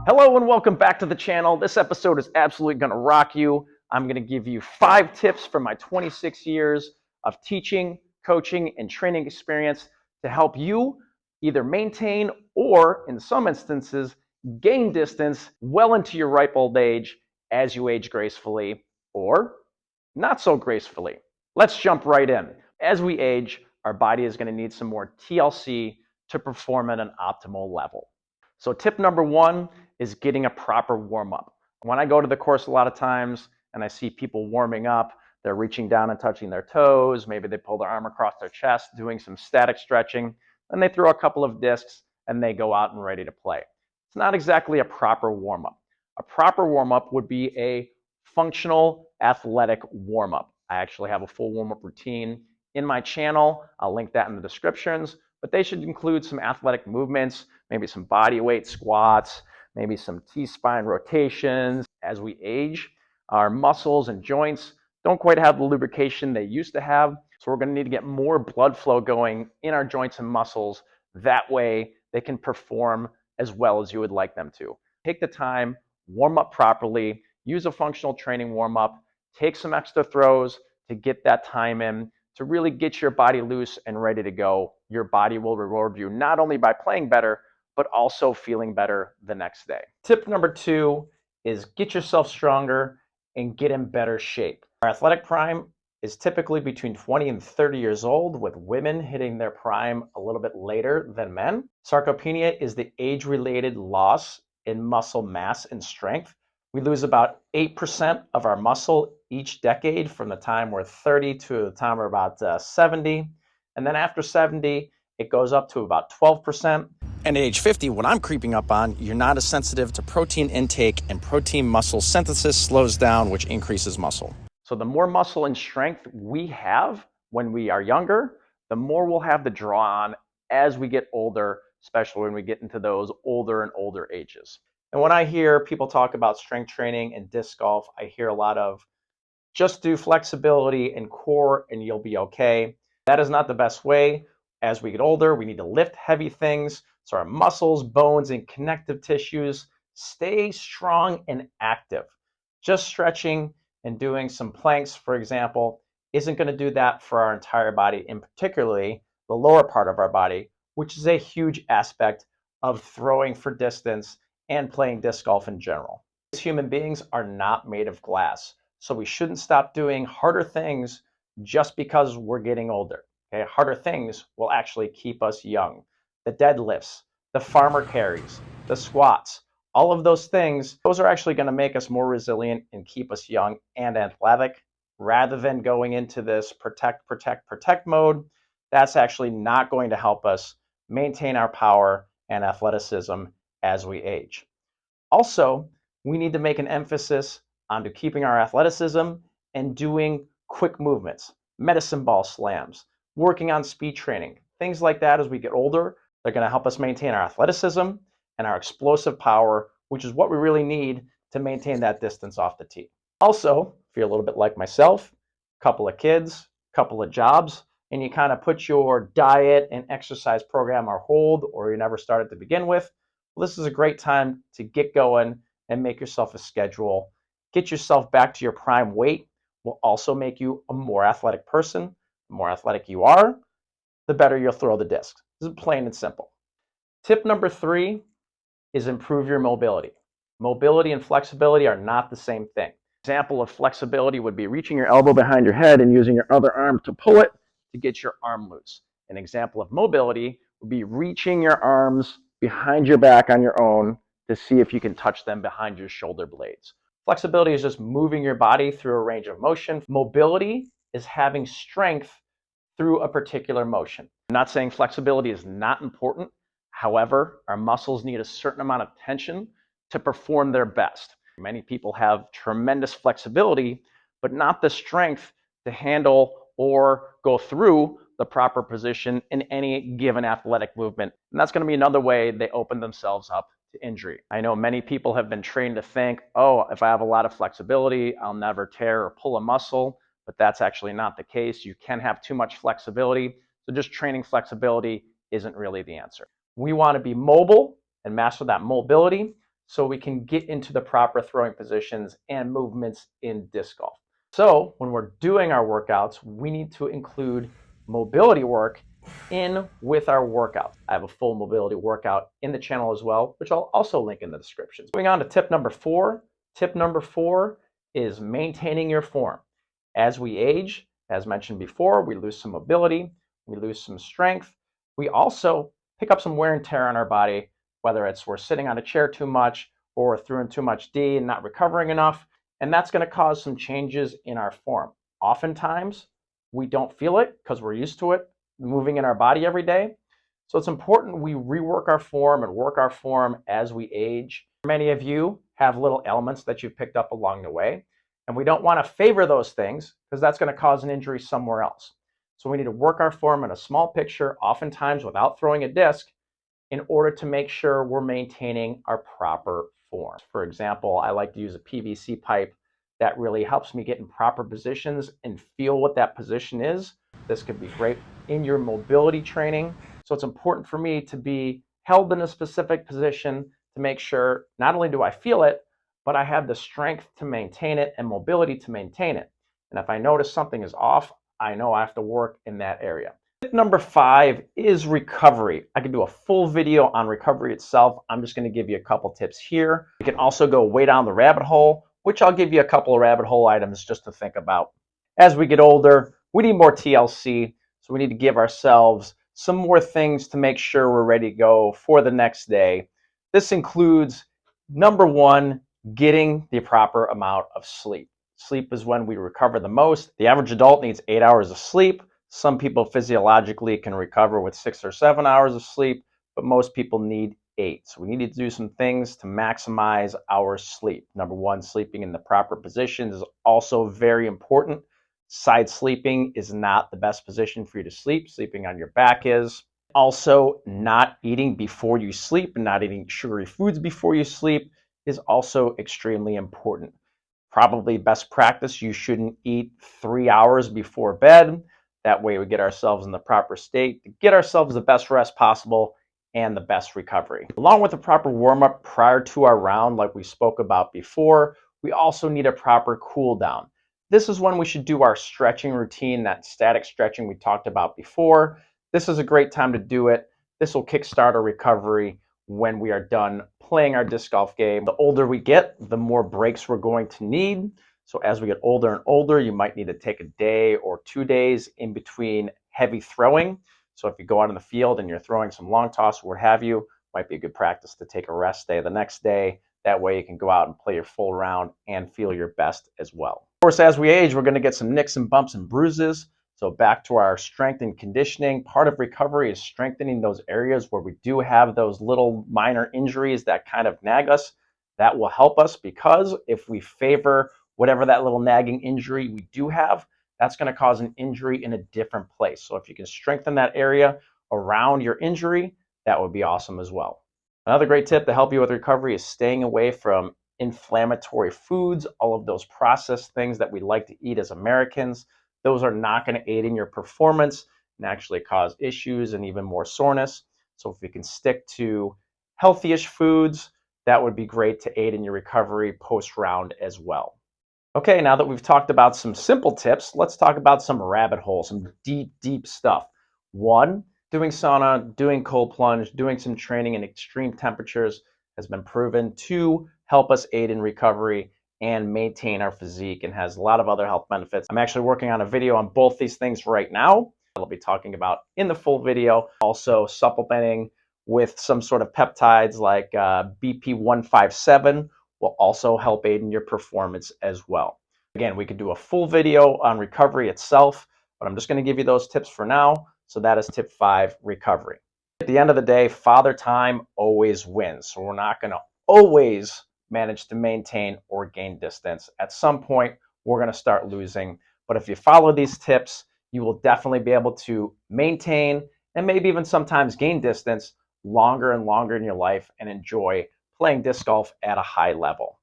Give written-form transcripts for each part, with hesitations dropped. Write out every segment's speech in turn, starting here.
Hello and welcome back to the channel. This episode is absolutely going to rock you. I'm going to give you 5 tips from my 26 years of teaching, coaching, and training experience to help you either maintain or, in some instances, gain distance well into your ripe old age as you age gracefully or not so gracefully. Let's jump right in. As we age, our body is going to need some more TLC to perform at an optimal level. So tip number 1 is getting a proper warm-up. When I go to the course a lot of times and I see people warming up, they're reaching down and touching their toes, maybe they pull their arm across their chest, doing some static stretching, then they throw a couple of discs and they go out and ready to play. It's not exactly a proper warm-up. A proper warm-up would be a functional athletic warm-up. I actually have a full warm-up routine in my channel. I'll link that in the descriptions, but they should include some athletic movements, maybe some body weight squats, maybe some T-spine rotations. As we age, our muscles and joints don't quite have the lubrication they used to have, so we're going to need to get more blood flow going in our joints and muscles. That way they can perform as well as you would like them to. Take the time, warm up properly, use a functional training warm-up, take some extra throws to get that time in, to really get your body loose and ready to go. Your body will reward you not only by playing better, but also feeling better the next day. Tip number 2 is get yourself stronger and get in better shape. Our athletic prime is typically between 20 and 30 years old, with women hitting their prime a little bit later than men. Sarcopenia is the age-related loss in muscle mass and strength. We lose about 8% of our muscle each decade from the time we're 30 to the time we're about 70. And then after 70, it goes up to about 12%. And at age 50, what I'm creeping up on, you're not as sensitive to protein intake, and protein muscle synthesis slows down, which increases muscle. So the more muscle and strength we have when we are younger, the more we'll have to draw on as we get older, especially when we get into those older and older ages. And when I hear people talk about strength training and disc golf, I hear a lot of just do flexibility and core and you'll be okay. That is not the best way. As we get older, we need to lift heavy things so our muscles, bones, and connective tissues stay strong and active. Just stretching and doing some planks, for example, isn't going to do that for our entire body, and particularly the lower part of our body, which is a huge aspect of throwing for distance and playing disc golf in general. As human beings are not made of glass, so we shouldn't stop doing harder things just because we're getting older. Okay? Harder things will actually keep us young. The deadlifts, the farmer carries, the squats, all of those things, those are actually going to make us more resilient and keep us young and athletic, rather than going into this protect, protect, protect mode. That's actually not going to help us maintain our power and athleticism as we age. Also, we need to make an emphasis on keeping our athleticism and doing quick movements, medicine ball slams, working on speed training, things like that. As we get older, they're going to help us maintain our athleticism and our explosive power, which is what we really need to maintain that distance off the tee. Also, if you're a little bit like myself, a couple of kids, a couple of jobs, and you kind of put your diet and exercise program on hold, or you never started to begin with, well, this is a great time to get going and make yourself a schedule. Get yourself back to your prime weight will also make you a more athletic person. The more athletic you are, the better you'll throw the discs. This is plain and simple. Tip number 3 is improve your mobility. Mobility and flexibility are not the same thing. Example of flexibility would be reaching your elbow behind your head and using your other arm to pull it to get your arm loose. An example of mobility would be reaching your arms behind your back on your own to see if you can touch them behind your shoulder blades. Flexibility is just moving your body through a range of motion. Mobility is having strength through a particular motion. I'm not saying flexibility is not important. However, our muscles need a certain amount of tension to perform their best. Many people have tremendous flexibility, but not the strength to handle or go through the proper position in any given athletic movement. And that's going to be another way they open themselves up to injury. I know many people have been trained to think, oh, if I have a lot of flexibility, I'll never tear or pull a muscle, but that's actually not the case. You can have too much flexibility, so just training flexibility isn't really the answer. We want to be mobile and master that mobility so we can get into the proper throwing positions and movements in disc golf. So when we're doing our workouts, we need to include mobility work in with our workouts. I have a full mobility workout in the channel as well, which I'll also link in the description. Moving on to tip number 4. Tip number 4 is maintaining your form. As we age, as mentioned before, we lose some mobility, we lose some strength. We also pick up some wear and tear on our body, whether it's we're sitting on a chair too much or we're throwing too much D and not recovering enough. And that's going to cause some changes in our form. Oftentimes, we don't feel it because we're used to it moving in our body every day. So it's important we rework our form and work our form as we age. Many of you have little elements that you've picked up along the way, and we don't want to favor those things because that's going to cause an injury somewhere else. So we need to work our form in a small picture, oftentimes without throwing a disc, in order to make sure we're maintaining our proper form. For example, I like to use a PVC pipe that really helps me get in proper positions and feel what that position is. This could be great in your mobility training. So it's important for me to be held in a specific position to make sure not only do I feel it, but I have the strength to maintain it and mobility to maintain it. And if I notice something is off, I know I have to work in that area. Tip number 5 is recovery. I could do a full video on recovery itself. I'm just going to give you a couple tips here. You can also go way down the rabbit hole, which I'll give you a couple of rabbit hole items just to think about. As we get older, we need more TLC, so we need to give ourselves some more things to make sure we're ready to go for the next day. This includes, number 1, getting the proper amount of sleep. Sleep is when we recover the most. The average adult needs 8 hours of sleep. Some people physiologically can recover with 6 or 7 hours of sleep, but most people need 8. So we need to do some things to maximize our sleep. Number 1, sleeping in the proper positions is also very important. Side sleeping is not the best position for you to sleep. Sleeping on your back is. Also, not eating before you sleep and not eating sugary foods before you sleep is also extremely important. Probably best practice, you shouldn't eat 3 hours before bed. That way we get ourselves in the proper state to get ourselves the best rest possible and the best recovery. Along with a proper warm-up prior to our round, like we spoke about before, we also need a proper cool down. This is when we should do our stretching routine, that static stretching we talked about before. This is a great time to do it. This will kickstart our recovery when we are done playing our disc golf game. The older we get, the more breaks we're going to need. So as we get older and older, you might need to take a day or 2 days in between heavy throwing. So if you go out in the field and you're throwing some long toss or what have you, might be a good practice to take a rest day the next day. That way you can go out and play your full round and feel your best as well. Of course, as we age, we're going to get some nicks and bumps and bruises. So back to our strength and conditioning. Part of recovery is strengthening those areas where we do have those little minor injuries that kind of nag us. That will help us because if we favor whatever that little nagging injury we do have, that's going to cause an injury in a different place. So if you can strengthen that area around your injury, that would be awesome as well. Another great tip to help you with recovery is staying away from inflammatory foods, all of those processed things that we like to eat as Americans. Those are not going to aid in your performance and actually cause issues and even more soreness. So if you can stick to healthy-ish foods, that would be great to aid in your recovery post-round as well. Okay, now that we've talked about some simple tips, let's talk about some rabbit holes, some deep, deep stuff. 1, doing sauna, doing cold plunge, doing some training in extreme temperatures has been proven to help us aid in recovery and maintain our physique and has a lot of other health benefits. I'm actually working on a video on both these things right now. I'll be talking about in the full video. Also supplementing with some sort of peptides like BP157 will also help aid in your performance as well. Again, we could do a full video on recovery itself, but I'm just going to give you those tips for now. So that is tip 5, recovery. At the end of the day, father time always wins. So we're not going to always manage to maintain or gain distance. At some point, we're going to start losing. But if you follow these tips, you will definitely be able to maintain and maybe even sometimes gain distance longer and longer in your life and enjoy playing disc golf at a high level.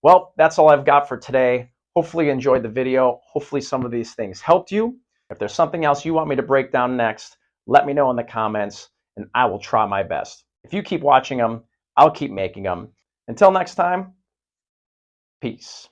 Well, that's all I've got for today. Hopefully you enjoyed the video. Hopefully some of these things helped you. If there's something else you want me to break down next, let me know in the comments and I will try my best. If you keep watching them, I'll keep making them. Until next time, peace.